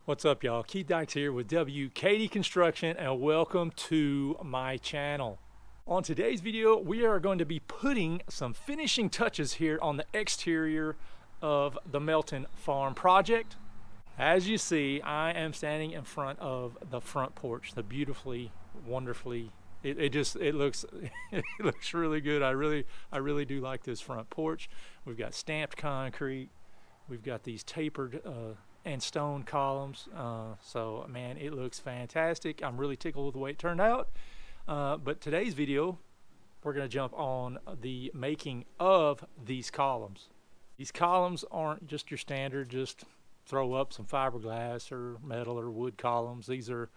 What's up, y'all? Keith Dykes here with W.K.D Construction, and welcome to my channel. On today's video, we are going to be putting some finishing touches here on the exterior of the Melton farm project. As you see, I am standing in front of the front porch, the beautifully, wonderfully, it looks it looks really good. I really do like this front porch. We've got stamped concrete. We've got these tapered and stone columns, so man, it looks fantastic. I'm really tickled with the way it turned out, but today's video we're going to jump on the making of these columns. These columns aren't just your standard just throw up some fiberglass or metal or wood columns. These are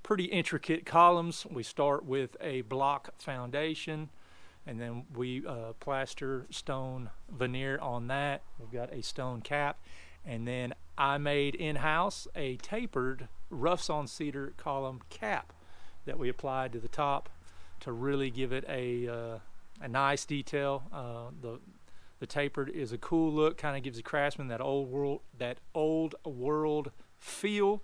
pretty intricate columns. We start with a block foundation, and then we plaster stone veneer on that. We've got a stone cap, and then I made in-house a tapered rough sawn cedar column cap that we applied to the top to really give it a nice detail. The tapered is a cool look, kind of gives the craftsman that old world feel.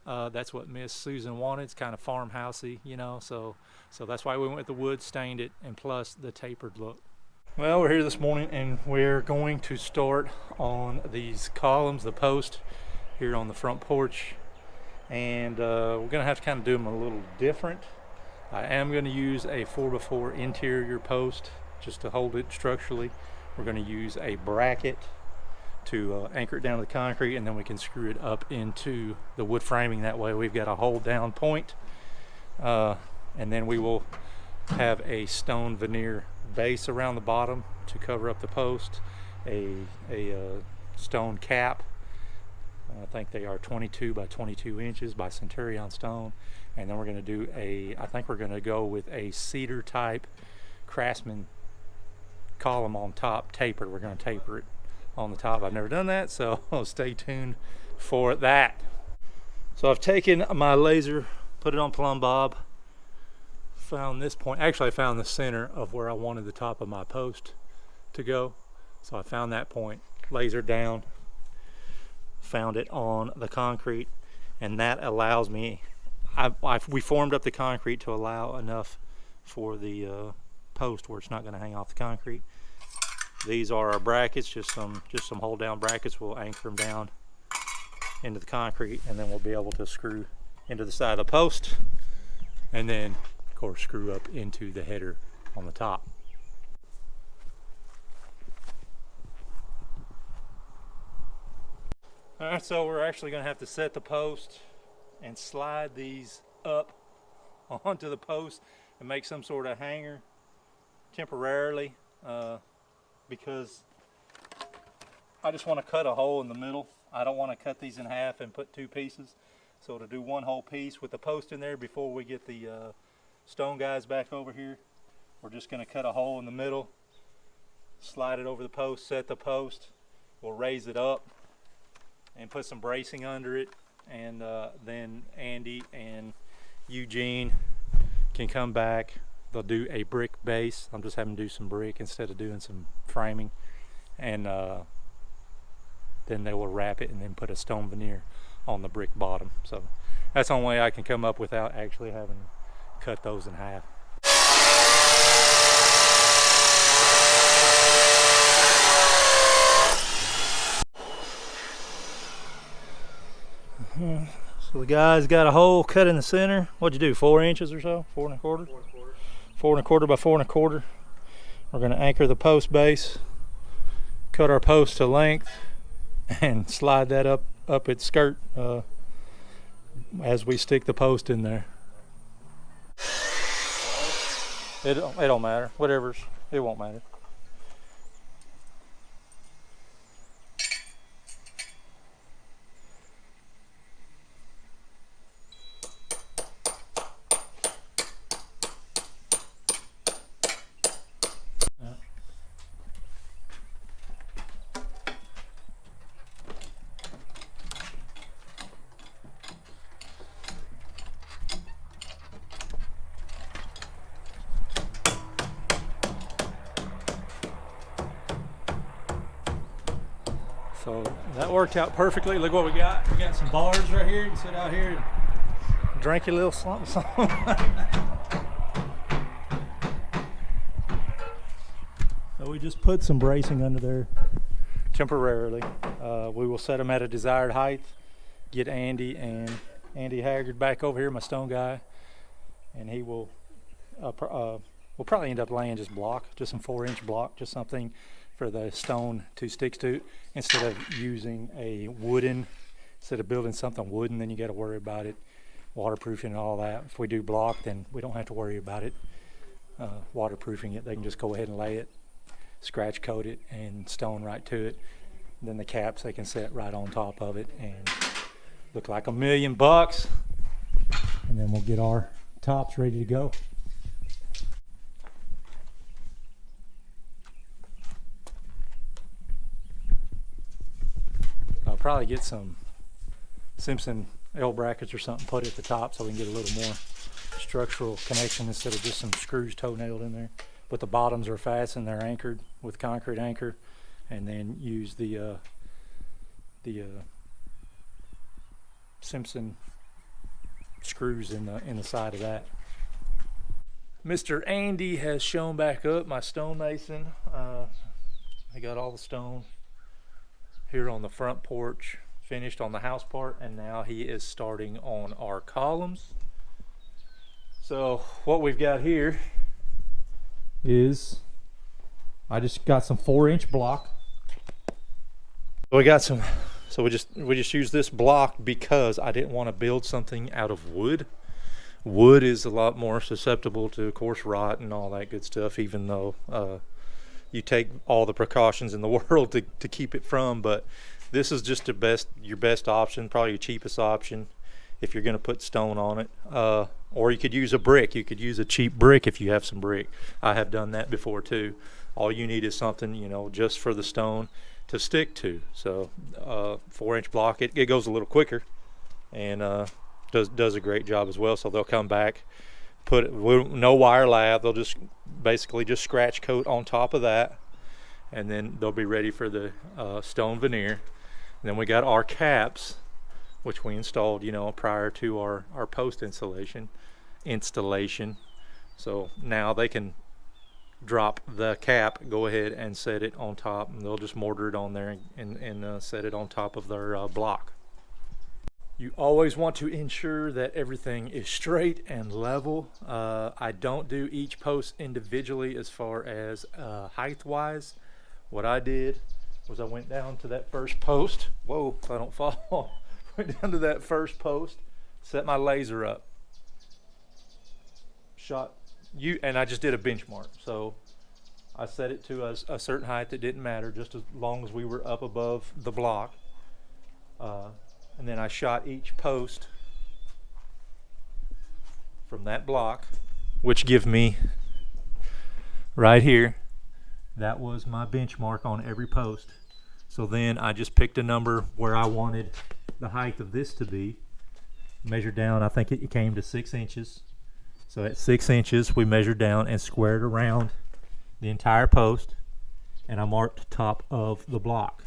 That's what Miss Susan wanted. It's kind of farmhousey, you know, so that's why we went with the wood, stained it, and plus the tapered look. Well, we're here this morning and we're going to start on these columns, the post here on the front porch, and we're gonna have to kind of do them a little different. I am going to use a 4x4 interior post just to hold it structurally. We're going to use a bracket to anchor it down to the concrete, and then we can screw it up into the wood framing. That way we've got a hold down point, and then we will have a stone veneer base around the bottom to cover up the post, a stone cap. I think they are 22 by 22 inches by Centurion stone, and then we're going to do I think we're going to go with a cedar type craftsman column on top, tapered. We're going to taper it on the top. I've never done that, so stay tuned for that. So I've taken my laser, put it on plumb bob, found this point. Actually, I found the center of where I wanted the top of my post to go, so I found that point, laser down, found it on the concrete, and that allows me, we formed up the concrete to allow enough for the post where it's not going to hang off the concrete. These are our brackets, just some hold down brackets. We'll anchor them down into the concrete, and then we'll be able to screw into the side of the post, and then of course screw up into the header on the top. Alright, so we're actually going to have to set the post and slide these up onto the post and make some sort of hanger temporarily, because I just want to cut a hole in the middle. I don't want to cut these in half and put two pieces. So to do one whole piece with the post in there before we get the stone guys back over here, we're just going to cut a hole in the middle, slide it over the post, set the post. We'll raise it up and put some bracing under it, and then Andy and Eugene can come back. They'll do a brick base. I'm just having to do some brick instead of doing some framing, and then they will wrap it and then put a stone veneer on the brick bottom. So that's the only way I can come up without actually having to cut those in half. So the guy's got a hole cut in the center. What'd you do, 4 inches or so? 4 1/4? 4 1/4 by 4 1/4. We're going to anchor the post base, cut our post to length, and slide that up its skirt as we stick the post in there. It don't matter. It won't matter. So that worked out perfectly. Look what we got. We got some bars right here. You can sit out here and drink your little something. So we just put some bracing under there temporarily. We will set them at a desired height. Get Andy Haggard back over here, my stone guy, and he will we'll probably end up laying just block, just some 4-inch block, just something for the stone to stick to, instead of using a wooden. Instead of building something wooden, then you got to worry about it waterproofing and all that. If we do block, then we don't have to worry about it waterproofing it. They can just go ahead and lay it, scratch coat it, and stone right to it. And then the caps they can set right on top of it and look like $1,000,000. And then we'll get our tops ready to go. I'll probably get some Simpson L brackets or something put at the top so we can get a little more structural connection instead of just some screws toe-nailed in there. But the bottoms are fastened, they're anchored with concrete anchor, and then use the Simpson screws in the side of that. Mr. Andy has shown back up, my stonemason. I got all the stone here on the front porch finished on the house part, and now he is starting on our columns. So what we've got here is, I just got some 4-inch block. We got some, so we just use this block because I didn't want to build something out of wood. Wood is a lot more susceptible to, of course, rot and all that good stuff, even though you take all the precautions in the world to keep it from. But this is just your best option, probably your cheapest option if you're going to put stone on it. Or you could use a brick. You could use a cheap brick if you have some brick. I have done that before too. All you need is something, you know, just for the stone to stick to. So 4-inch block, it goes a little quicker, and does a great job as well. So they'll come back, put no wire lath. They'll just basically just scratch coat on top of that, and then they'll be ready for the stone veneer. And then we got our caps, which we installed, you know, prior to our post installation. So now they can drop the cap, go ahead and set it on top, and they'll just mortar it on there and set it on top of their block. You always want to ensure that everything is straight and level. I don't do each post individually as far as height wise. What I did was I went down to that first post. Whoa, if I don't fall. Went down to that first post, set my laser up, and I just did a benchmark. So I set it to a certain height that didn't matter, just as long as we were up above the block. And then I shot each post from that block, which give me right here, that was my benchmark on every post. So then I just picked a number where I wanted the height of this to be, measured down. I think it came to 6 inches. So at 6 inches we measured down and squared around the entire post, and I marked the top of the block.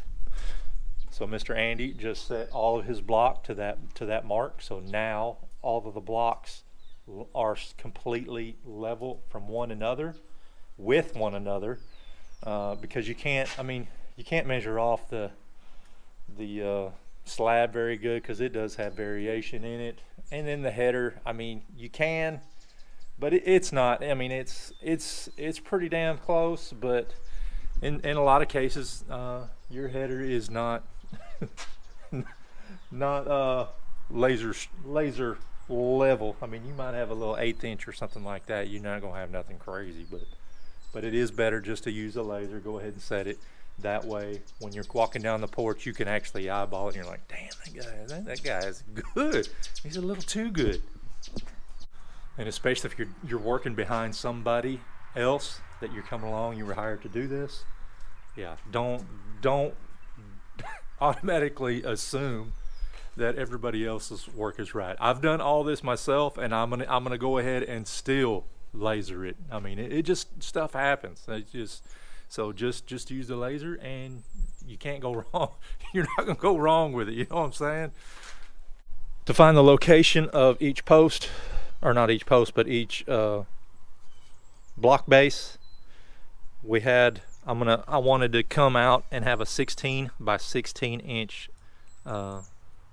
So Mr. Andy just set all of his block to that mark. So now all of the blocks are completely level from one another, with one another, because you can't measure off the slab very good, because it does have variation in it. And then the header, I mean, you can, but it's not. I mean, it's pretty damn close, but in a lot of cases, your header is not laser level. I mean, you might have a little 1/8 inch or something like that. You're not gonna have nothing crazy, but it is better just to use a laser. Go ahead and set it that way. When you're walking down the porch, you can actually eyeball it, and you're like, damn, that guy is good. He's a little too good. And especially if you're working behind somebody else that you're coming along, you were hired to do this. Yeah, don't automatically assume that everybody else's work is right. I've done all this myself, and I'm gonna go ahead and still laser it. I mean, it just, stuff happens. It's just So just use the laser and you can't go wrong. You're not gonna go wrong with it, you know what I'm saying? To find the location of each post, or not each post, but each block base, we had, I wanted to come out and have a 16 by 16 inch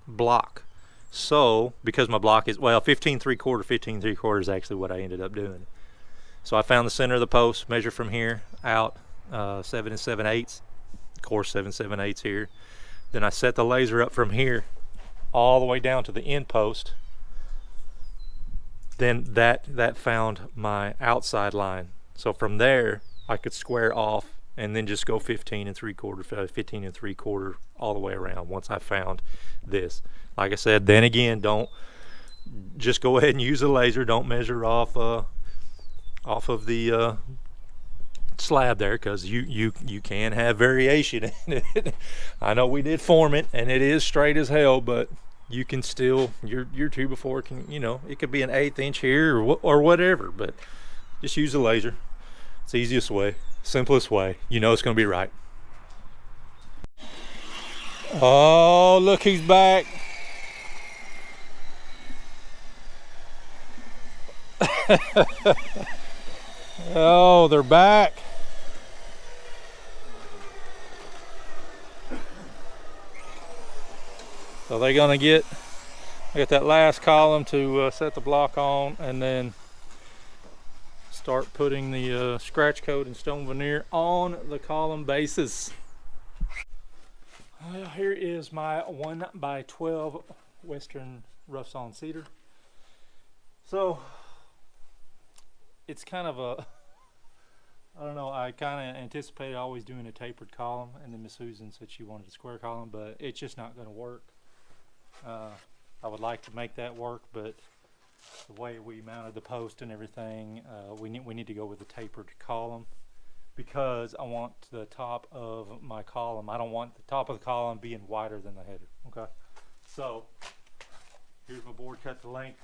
block. So because my block is, well, 15 3/4, 15 3/4 is actually what I ended up doing. So I found the center of the post, measure from here out 7 7/8, of course 7 7/8 here. Then I set the laser up from here all the way down to the end post. Then that found my outside line. So from there I could square off and then just go 15 3/4, 15 3/4 all the way around once I found this. Like I said, then again, don't just go ahead and use a laser. Don't measure off of the slab there, because you can have variation in it. I know we did form it and it is straight as hell, but you can still, your 2x4 can, you know, it could be an 1/8 inch here or whatever, but just use a laser. It's the easiest way, simplest way. You know it's going to be right. Oh, look who's back. Oh, they're back. So they're gonna get that last column to set the block on, and then start putting the scratch coat and stone veneer on the column bases. Well, here is my 1x12 Western rough sawn cedar. So it's kind of a, I don't know, I kind of anticipated always doing a tapered column, and then Miss Susan said she wanted a square column, but it's just not going to work. I would like to make that work, but the way we mounted the post and everything, we need to go with the tapered column, because I want the top of my column, I don't want the top of the column being wider than the header. Okay, so here's my board cut to length.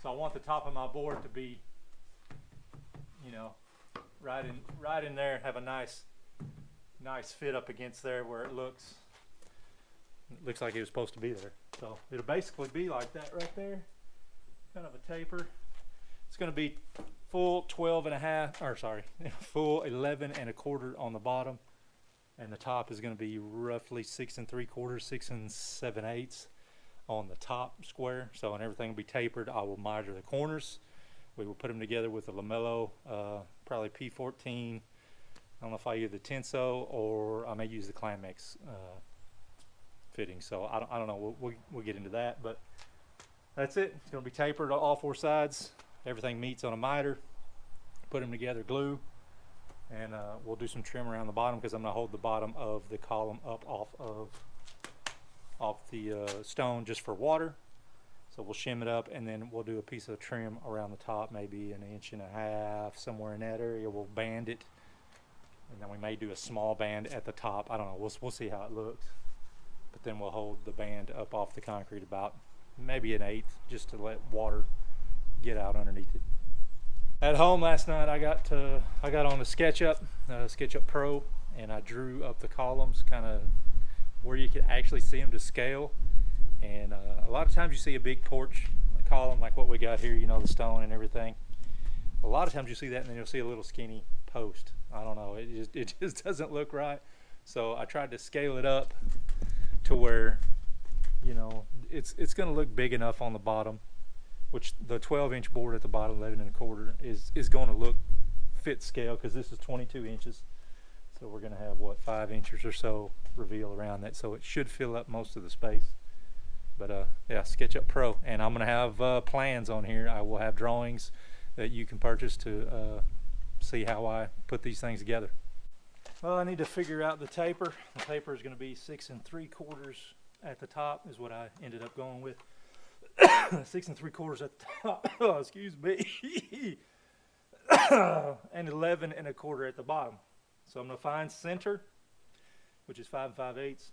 So I want the top of my board to be, you know, right in there, have a nice fit up against there where it looks like it was supposed to be there. So it'll basically be like that right there, kind of a taper. It's going to be full 12.5, or sorry, full 11 1/4 on the bottom, and the top is going to be roughly 6 3/4, 6 7/8 on the top square. So, and everything will be tapered. I will miter the corners. We will put them together with a lamello, probably P14. I don't know if I use the Tenso or I may use the Climax fitting. So I don't know. We'll get into that, but that's it. It's going to be tapered on all 4 sides. Everything meets on a miter. Put them together, glue, and we'll do some trim around the bottom, because I'm going to hold the bottom of the column up off the stone just for water. So we'll shim it up, and then we'll do a piece of trim around the top, maybe 1.5 inches, somewhere in that area. We'll band it, and then we may do a small band at the top. I don't know. We'll see how it looks. But then we'll hold the band up off the concrete about maybe 1/8, just to let water get out underneath it. At home last night, I got on the SketchUp Pro, and I drew up the columns kind of where you can actually see them to scale. And a lot of times you see a big porch column like what we got here, you know, the stone and everything. A lot of times you see that, and then you'll see a little skinny post. I don't know, it just doesn't look right. So I tried to scale it up to where, you know, it's going to look big enough on the bottom, which the 12-inch board at the bottom, 11 1/4, is going to look fit scale, because this is 22 inches. So we're going to have, what, 5 inches or so reveal around that, so it should fill up most of the space. But yeah, SketchUp Pro, and I'm going to have plans on here. I will have drawings that you can purchase to see how I put these things together. Well, I need to figure out the taper. The taper is going to be 6 3/4 at the top, is what I ended up going with. 6 3/4 at the top. Oh, excuse me. And 11 1/4 at the bottom. So I'm going to find center, which is 5 5/8,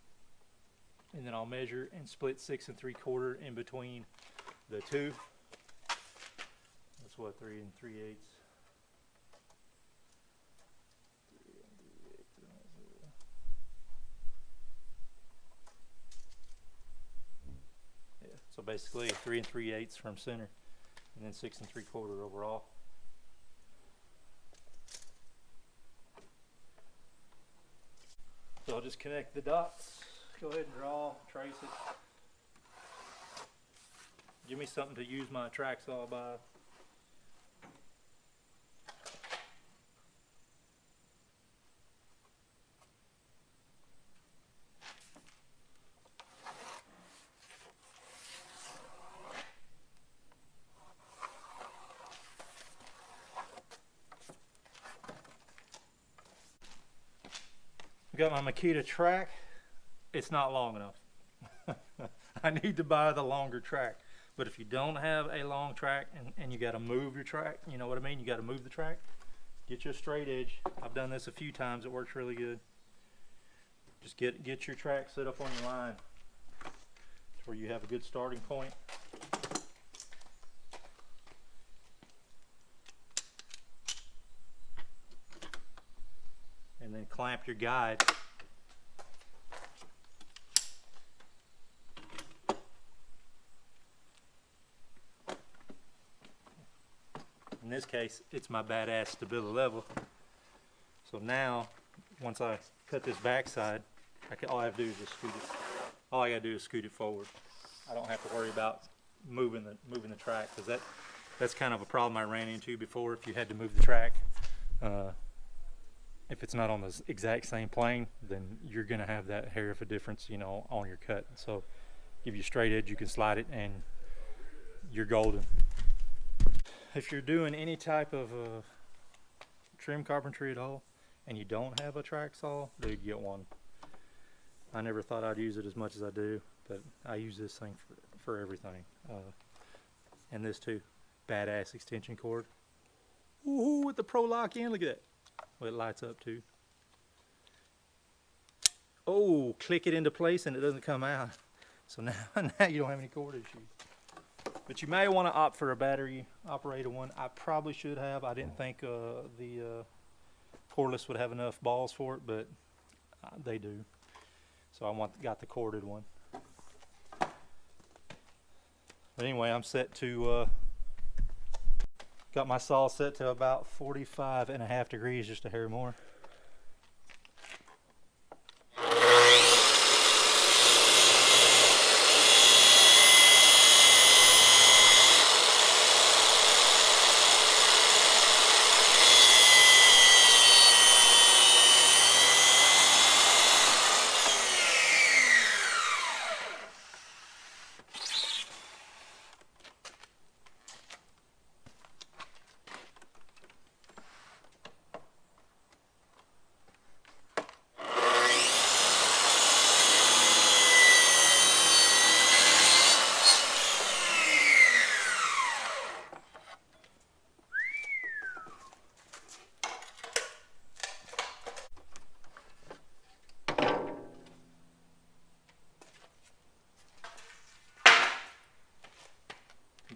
and then I'll measure and split 6 3/4 in between the two. That's what, 3 3/8. 3 So basically 3 3/8 from center, and then 6 3/4 overall. So I'll just connect the dots. Go ahead and draw, trace it. Give me something to use my track saw by. Got my Makita track. It's not long enough. I need to buy the longer track. But if you don't have a long track and you got to move your track, you know what I mean? You got to move the track. Get you a straight edge. I've done this a few times. It works really good. Just get your track set up on your line to where you have a good starting point. And then clamp your guide. In this case, it's my badass stability level. So now, once I cut this backside, all I have to do is just scoot it. All I gotta do is scoot it forward. I don't have to worry about moving the track, because that's kind of a problem I ran into before. If you had to move the track, if it's not on the exact same plane, then you're gonna have that hair of a difference, you know, on your cut. So give you a straight edge, you can slide it, and you're golden. If you're doing any type of trim carpentry at all, and you don't have a track saw, dude, get one. I never thought I'd use it as much as I do, but I use this thing for everything. And this too, badass extension cord. Ooh, with the Pro Lock in, look at that. Well, it lights up too. Oh, click it into place and it doesn't come out. So now you don't have any cord issues. But you may want to opt for a battery operated one. I probably should have. I didn't think the cordless would have enough balls for it, but they do. So got the corded one. But anyway, I'm set to, got my saw set to about 45.5 degrees, just a hair more.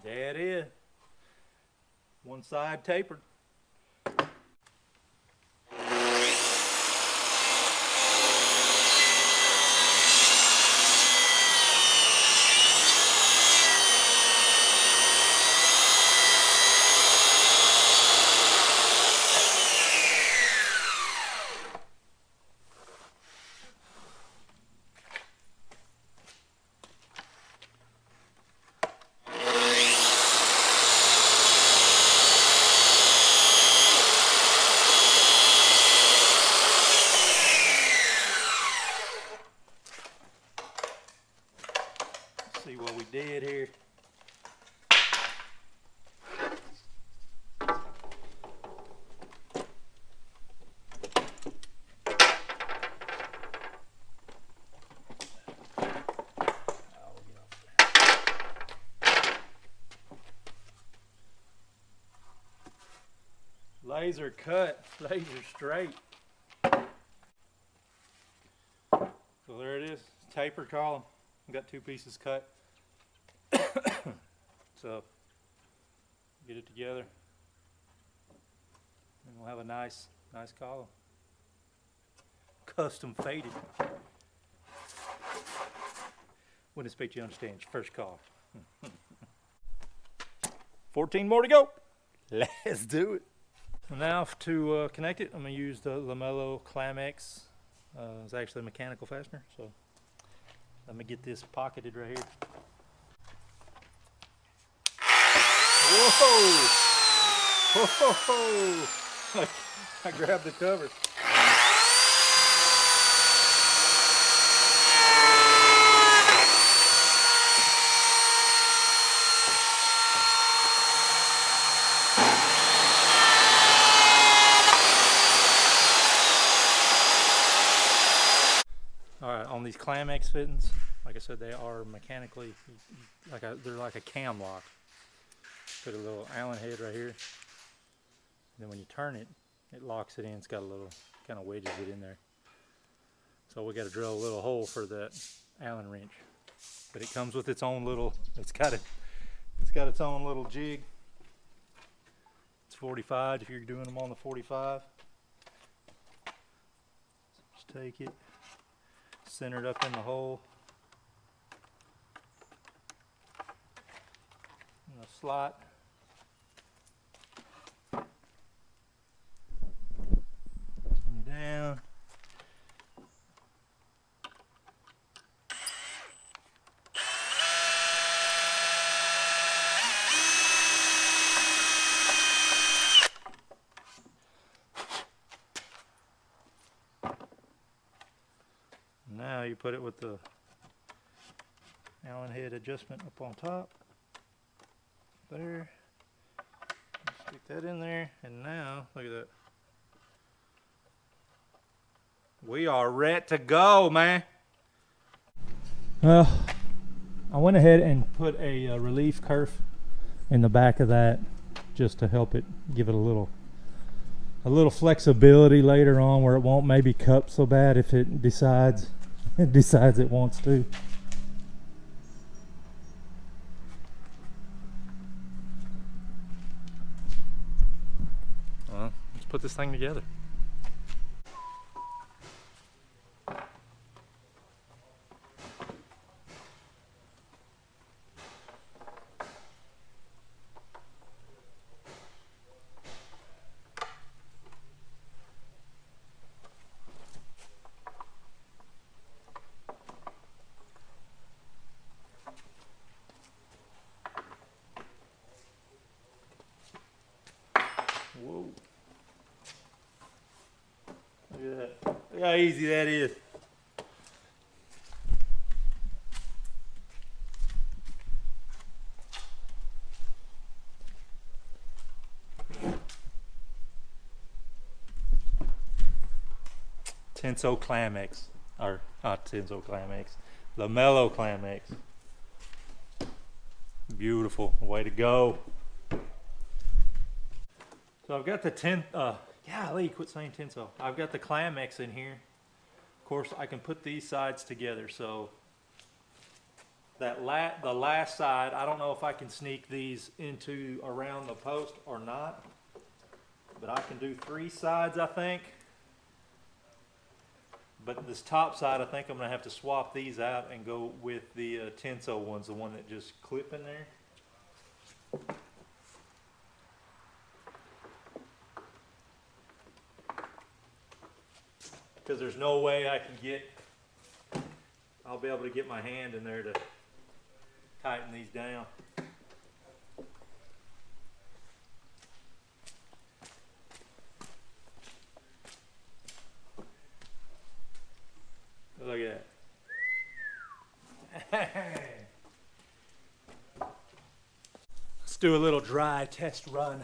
There it is. One side tapered. See what we did here. Laser cut, laser straight. So there it is, tapered column. I've got 2 pieces cut. So get it together and we'll have a nice column. Custom faded. Wouldn't expect you to understand your first car. 14 more to go. Let's do it. Now to connect it, I'm going to use the Lamello Clam-X. It's actually a mechanical fastener, so let me get this pocketed right here. Whoa! Whoa! I grabbed the cover. Alright, on these Clam-X fittings, like I said, they are mechanically, they're like a cam lock. Put a little Allen head right here. And then when you turn it, it locks it in. It's got a little, kind of wedges it in there. So we got to drill a little hole for that Allen wrench. But it comes with its own little, it's got its own little jig. It's 45 if you're doing them on the 45. So just take it. Centered up in the hole. In the slot. Turn it down. Now you put it with the Allen head adjustment up on top. There. Stick that in there, and now look at that. We are ready to go, man. Well, I went ahead and put a relief kerf in the back of that just to help it, give it a little flexibility later on, where it won't maybe cup so bad if it decides it wants to. Well, let's put this thing together. Whoa. Look at that. Look how easy that is. Tenso Clam-X, or not Tenso Clam-X, Lamello Clam-X. Beautiful, way to go. So I've got the golly, quit saying Tenso. I've got the Clam-X in here. Of course, I can put these sides together. So that the last side, I don't know if I can sneak these into around the post or not, but I can do 3 sides, I think. But this top side, I think I'm gonna have to swap these out and go with the Tenso ones, the one that just clip in there. Because there's no way I'll be able to get my hand in there to tighten these down. Look at that. Let's do a little dry test run.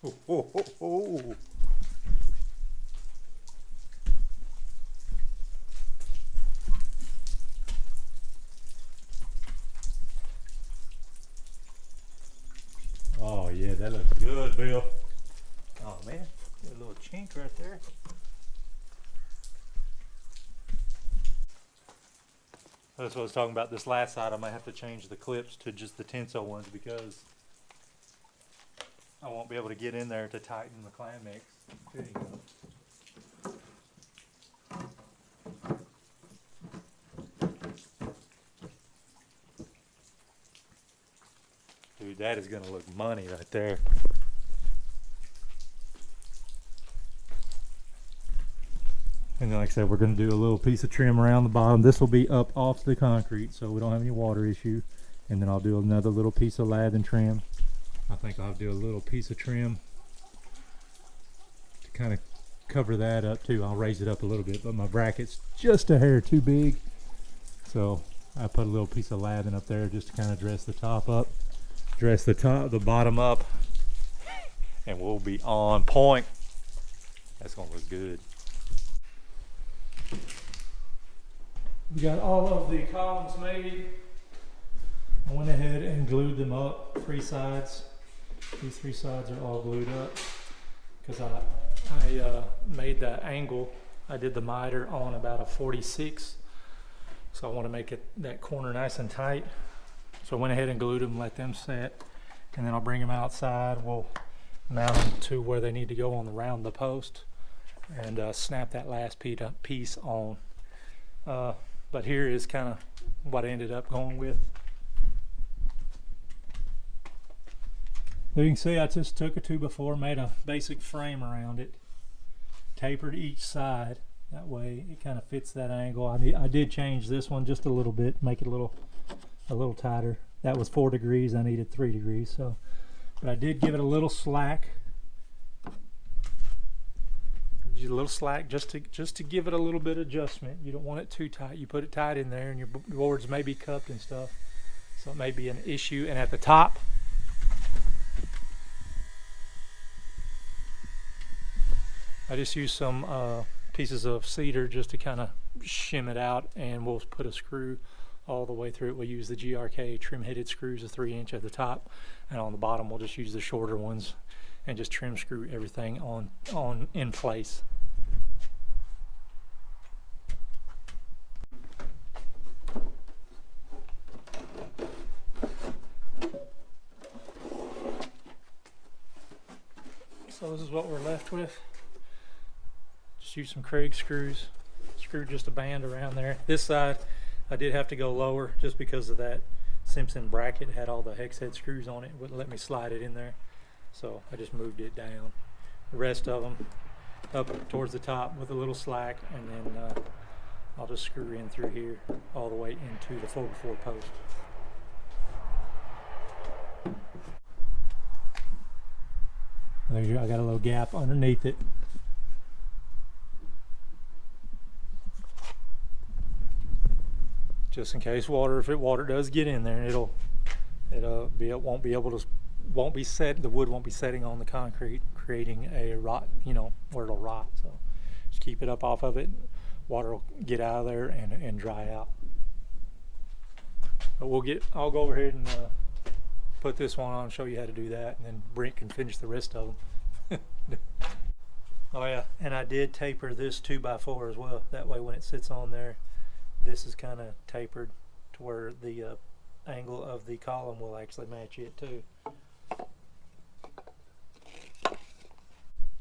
Oh, oh, oh, oh. Oh yeah, that looks good, Bill. Oh man, a little chink right there. That's what I was talking about. This last side, I might have to change the clips to just the tensile ones because I won't be able to get in there to tighten the clam mix. There you go. Dude, that is going to look money right there. And then, like I said, we're going to do a little piece of trim around the bottom. This will be up off the concrete, so we don't have any water issue. And then I'll do another little piece of lath trim. I think I'll do a little piece of trim to kind of cover that up too. I'll raise it up a little bit, but my bracket's just a hair too big. So I put a little piece of lathing up there just to kind of dress the top up, dress the bottom up, and we'll be on point. That's going to look good. We got all of the columns made. I went ahead and glued them up, 3 sides. These 3 sides are all glued up because I made the angle. I did the miter on about a 46, so I want to make that corner nice and tight. So I went ahead and glued them, let them set, and then I'll bring them outside. We'll mount them to where they need to go on around the post, and snap that last piece on. But here is kind of what I ended up going with. So you can see I just took a 2x4, made a basic frame around it, tapered each side. That way it kind of fits that angle. I did change this one just a little bit, make it a little tighter. That was 4 degrees, I needed 3 degrees. So, but I did give it a little slack. A little slack just to give it a little bit of adjustment. You don't want it too tight. You put it tight in there and your boards may be cupped and stuff, so it may be an issue. And at the top, I just use some pieces of cedar just to kind of shim it out, and we'll put a screw all the way through it. We'll use the GRK trim headed screws, a 3-inch at the top, and on the bottom we'll just use the shorter ones and just trim screw everything on in place. So this is what we're left with. Just use some Craig screws, screw just a band around there. This side I did have to go lower just because of that Simpson bracket. It had all the hex head screws on it. It wouldn't let me slide it in there, so I just moved it down. The rest of them up towards the top with a little slack, and then I'll just screw in through here all the way into the 4x4 post. There you go. I got a little gap underneath it. Just in case if water does get in there, the wood won't be setting on the concrete, creating a rot, where it'll rot. So just keep it up off of it. Water will get out of there and dry out. But I'll go over here and put this one on and show you how to do that, and then Brent can finish the rest of them. Oh yeah, and I did taper this 2x4 as well. That way when it sits on there, this is kind of tapered to where the angle of the column will actually match it too.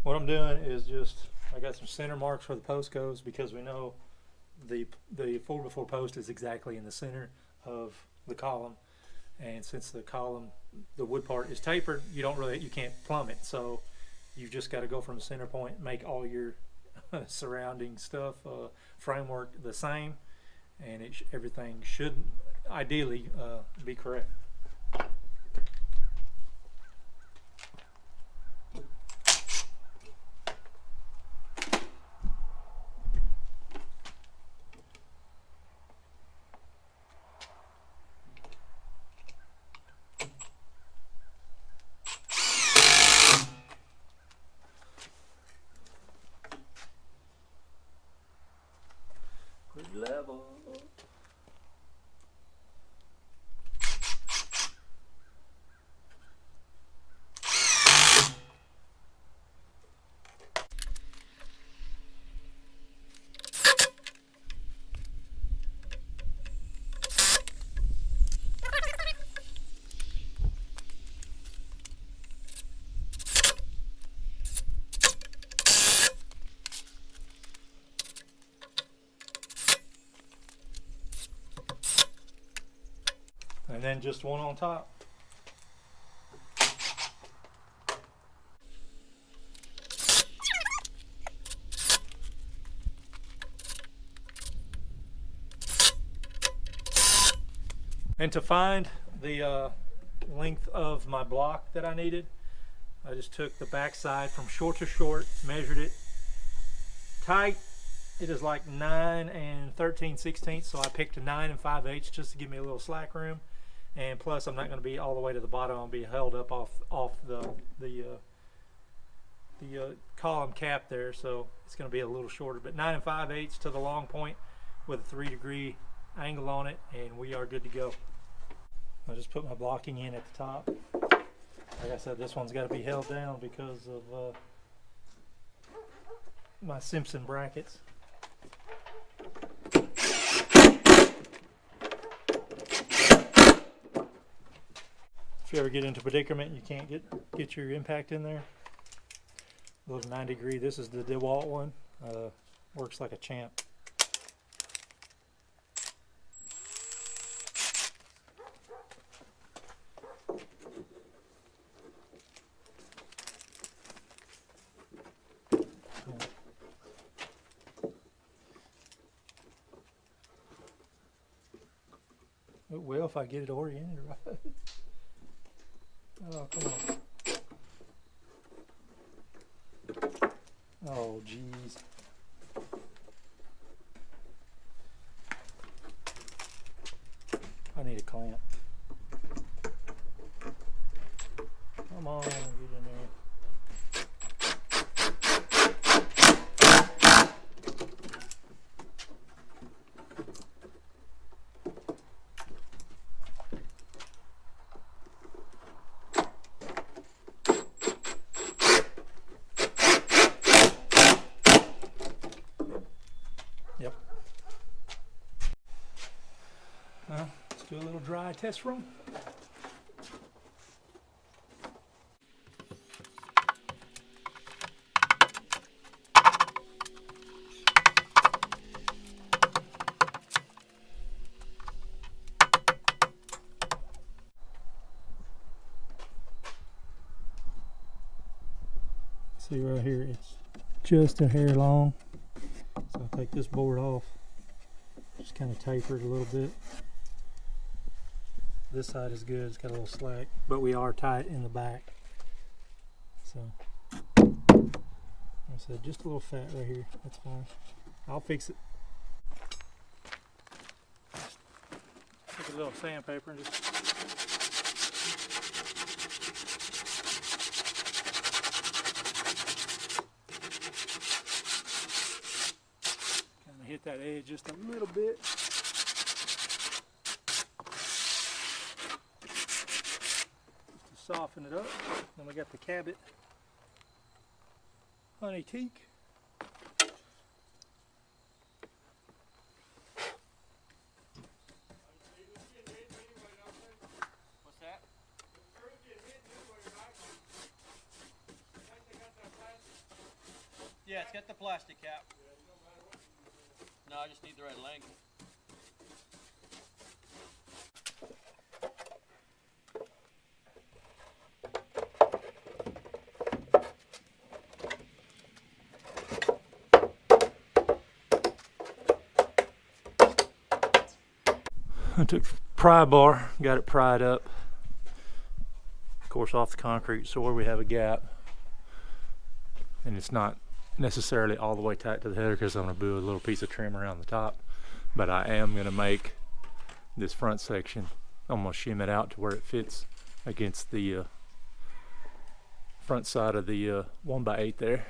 What I'm doing is I got some center marks where the post goes, because we know the 4x4 post is exactly in the center of the column, and since the wood part is tapered, you can't plumb it. So you've just got to go from the center point, make all your surrounding stuff, framework the same, and everything should ideally be correct. Good level. and then just one on top. And to find the length of my block that I needed, I just took the back side from short to short, measured it. Tight, it is like 9 13/16, so I picked a 9 5/8 just to give me a little slack room. And plus, I'm not going to be all the way to the bottom. I'll be held up off the column cap there, so it's going to be a little shorter. But 9 5/8 to the long point with a 3-degree angle on it, and we are good to go. I'll just put my blocking in at the top. Like I said, this one's got to be held down because of my Simpson brackets. If you ever get into a predicament, you can't get your impact in there. A little 9-degree. This is the DeWalt one. Works like a champ. It will if I get it oriented right. Oh, come on. Oh, geez. I need a clamp. Come on, get in there. Yep. Let's do a little dry test run. See right here, it's just a hair long. So I'll take this board off, just kind of taper it a little bit. This side is good, it's got a little slack, but we are tight in the back. So, like I said, just a little fat right here, that's fine. I'll fix it. Take a little sandpaper and just hit that edge just a little bit. Just to soften it up. Then we got the Cabot Honey Teak. What's that? Yeah, it's got the plastic cap. No, I just need the right length. I took the pry bar, got it pried up, of course off the concrete, so where we have a gap, and it's not necessarily all the way tight to the header because I'm going to do a little piece of trim around the top, but I am going to make this front section, I'm going to shim it out to where it fits against the front side of the 1x8 there,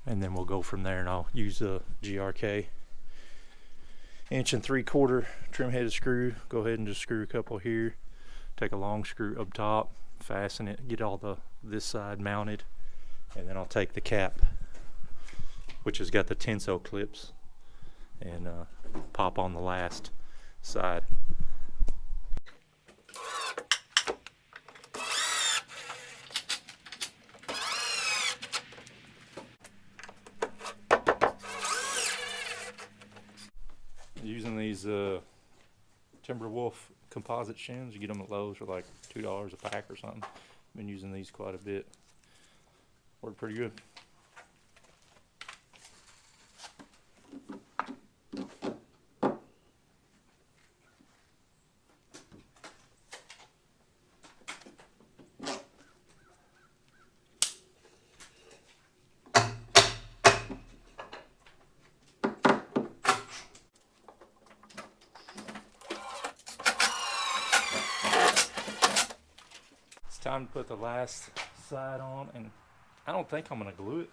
and then we'll go from there. And I'll use a GRK 1 3/4 trim headed screw. Go ahead and just screw a couple here, take a long screw up top, fasten it, get all this side mounted, and then I'll take the cap, which has got the tensile clips, and pop on the last side. Using these Timberwolf composite shims. You get them at Lowe's for like $2 a pack or something. Been using these quite a bit. Worked pretty good. It's time to put the last side on, and I don't think I'm gonna glue it.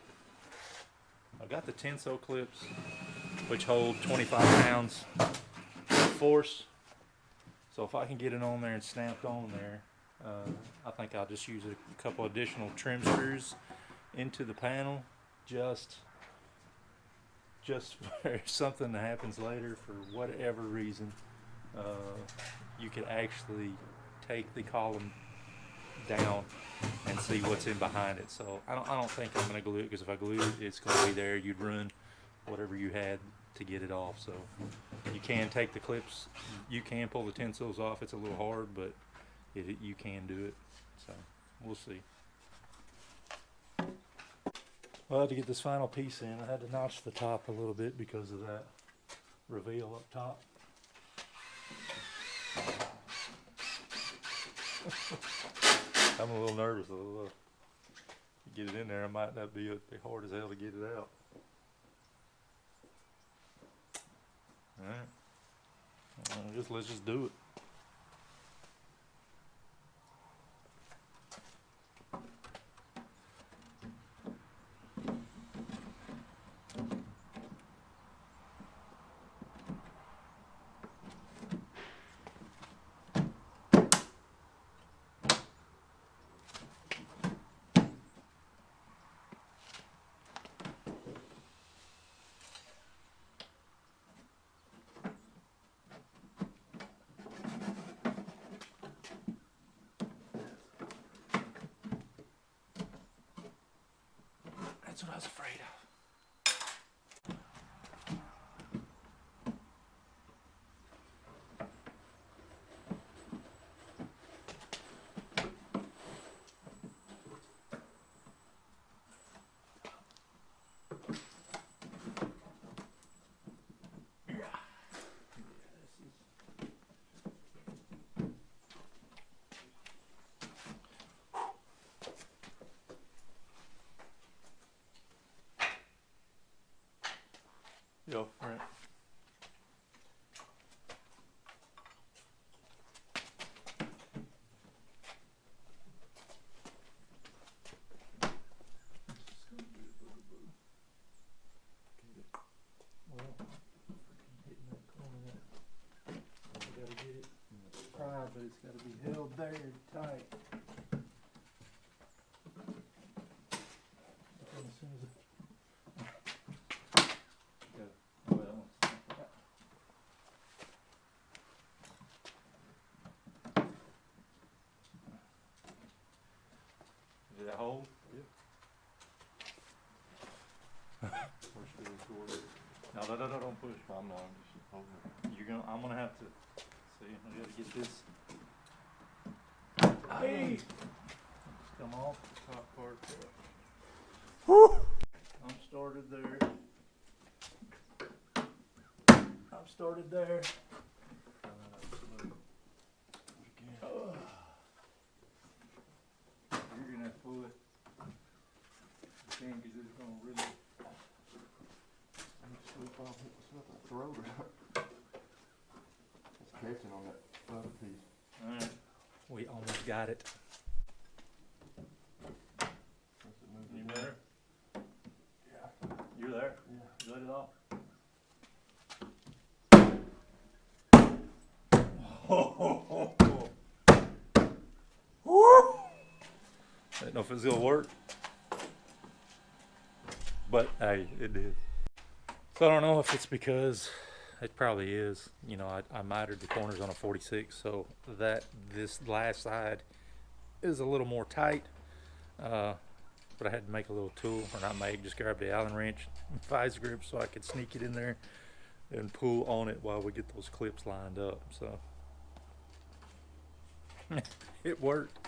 I've got the tensile clips, which hold 25 pounds of force. So if I can get it on there and snapped on there, I think I'll just use a couple additional trim screws into the panel, just for something that happens later for whatever reason. You could actually take the column down and see what's in behind it. So I don't think I'm going to glue it, because if I glue it, it's going to be there. You'd ruin whatever you had to get it off. So you can take the clips, you can pull the tensils off. It's a little hard, but you can do it. So we'll see. Well, to get this final piece in, I had to notch the top a little bit because of that reveal up top. I'm a little nervous. Get it in there, it might not be hard as hell to get it out. Alright. Let's just do it. That's what I was afraid of. Yo, right. Well, hitting that corner there. You gotta get it pried, but it's gotta be held there tight. As soon as it Did that hold? Yeah. No, don't push. I'm not, I'm just holding it. I'm gonna have to see. I gotta get this. Hey! Come off the top part. Woo! I'm started there. I'm started there. You're gonna have to pull it. You can, because it's gonna really. Slip off, slip the throat out. It's catching on that other piece. Alright. We almost got it. You better? Yeah. You're there? Yeah. You let it off? Woo! I didn't know if it was gonna work, but hey, it did. So I don't know if it's because it probably is. You know, I mitered the corners on a 46, so that this last side is a little more tight. But I had to make a little tool, or not make, just grab the Allen wrench, vice grip, so I could sneak it in there and pull on it while we get those clips lined up. So It worked.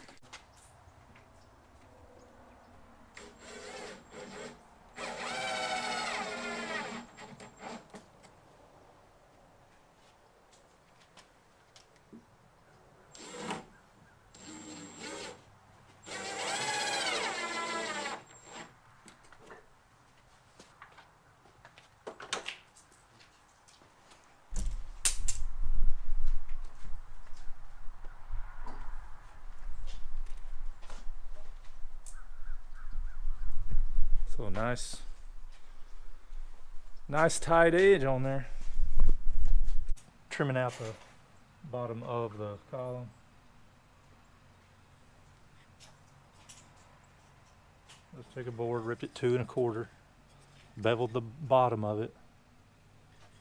So nice tight edge on there. Trimming out the bottom of the column. Let's take a board, ripped it 2 1/4, beveled the bottom of it.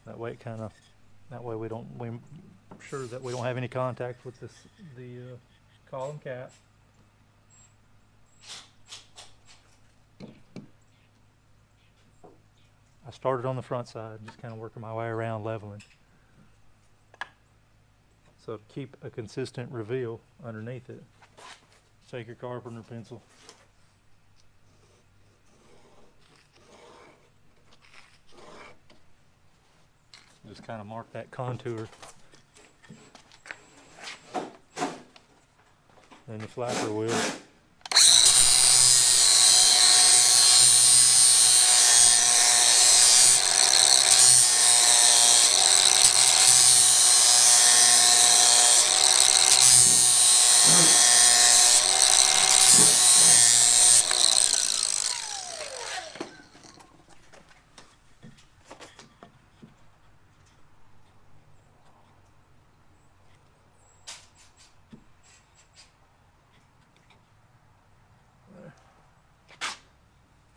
That way we're sure that we don't have any contact with the column cap. I started on the front side, just kind of working my way around leveling. So to keep a consistent reveal underneath it, take your carpenter pencil. Just kind of mark that contour. Then the flapper wheel.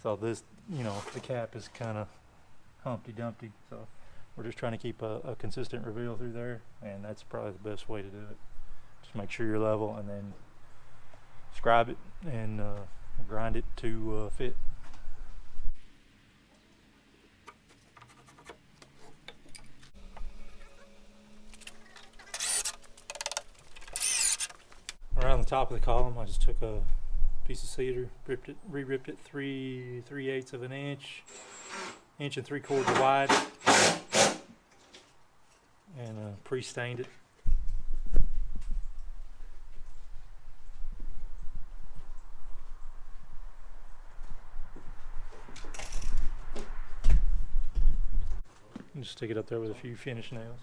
So this, the cap is kind of Humpty Dumpty. So we're just trying to keep a consistent reveal through there, and that's probably the best way to do it. Just make sure you're level, and then scribe it and grind it to fit. Around the top of the column, I just took a piece of cedar, re-ripped it 3/8 of an inch, 1 3/4 wide, and pre-stained it. And just stick it up there with a few finish nails.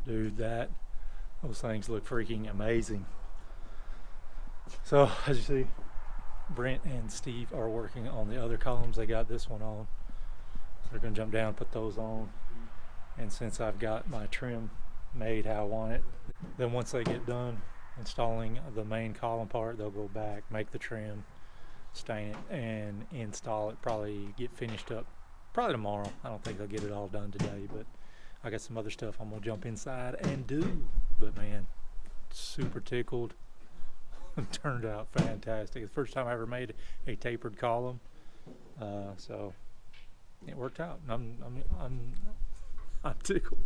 Dude, those things look freaking amazing. So as you see, Brent and Steve are working on the other columns. They got this one on, so they're gonna jump down, put those on. And since I've got my trim made how I want it, then once they get done installing the main column part, they'll go back, make the trim, stain it, and install it. Probably get finished up probably tomorrow. I don't think they'll get it all done today, but I got some other stuff I'm gonna jump inside and do. But man, super tickled. Turned out fantastic. The first time I ever made a tapered column, so it worked out. I'm tickled.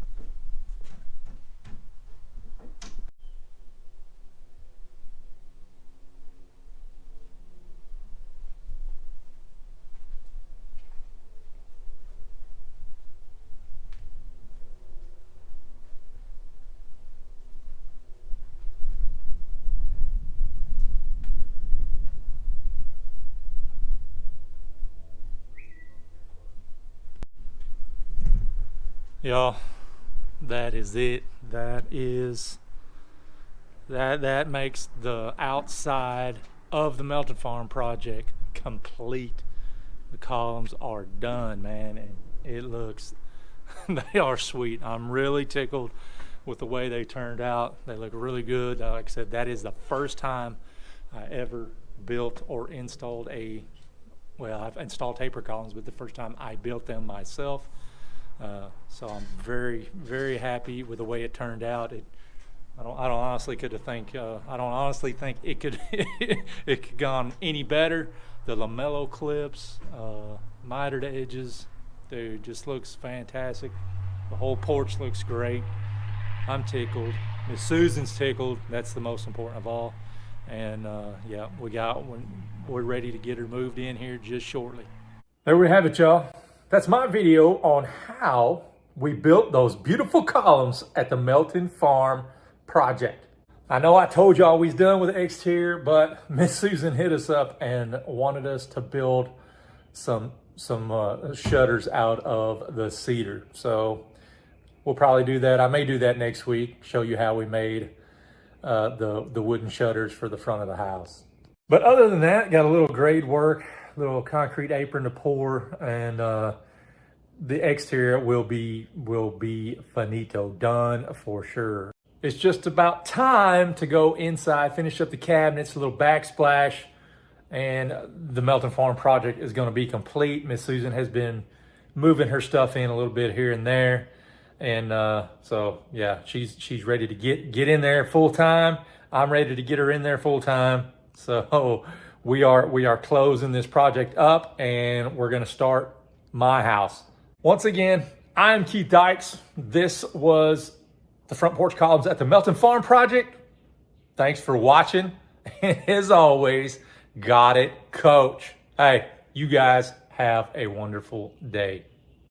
Y'all, that is it. That is That makes the outside of the Melton Farm project complete. The columns are done, man, and it looks, they are sweet. I'm really tickled with the way they turned out. They look really good. Like I said, that is the first time I ever built or installed well, I've installed tapered columns, but the first time I built them myself. So I'm very, very happy with the way it turned out. I don't honestly think it could it could gone any better. The lamello clips, mitered edges, dude, just looks fantastic. The whole porch looks great. I'm tickled. Miss Susan's tickled. That's the most important of all. And yeah, we're ready to get her moved in here just shortly. There we have it, y'all. That's my video on how we built those beautiful columns at the Melton Farm project. I know I told y'all we was done with the exterior, but Miss Susan hit us up and wanted us to build some shutters out of the cedar. So we'll probably do that. I may do that next week, show you how we made the wooden shutters for the front of the house. But other than that, got a little grade work, little concrete apron to pour, and the exterior will be finito, done for sure. It's just about time to go inside, finish up the cabinets, a little backsplash, and the Melton Farm project is going to be complete. Miss Susan has been moving her stuff in a little bit here and there, and so yeah, she's ready to get in there full time. I'm ready to get her in there full time. So we are closing this project up, and we're going to start my house. Once again, I'm Keith Dykes. This was the front porch columns at the Melton Farm project. Thanks for watching. And as always, got it, coach. Hey, you guys have a wonderful day.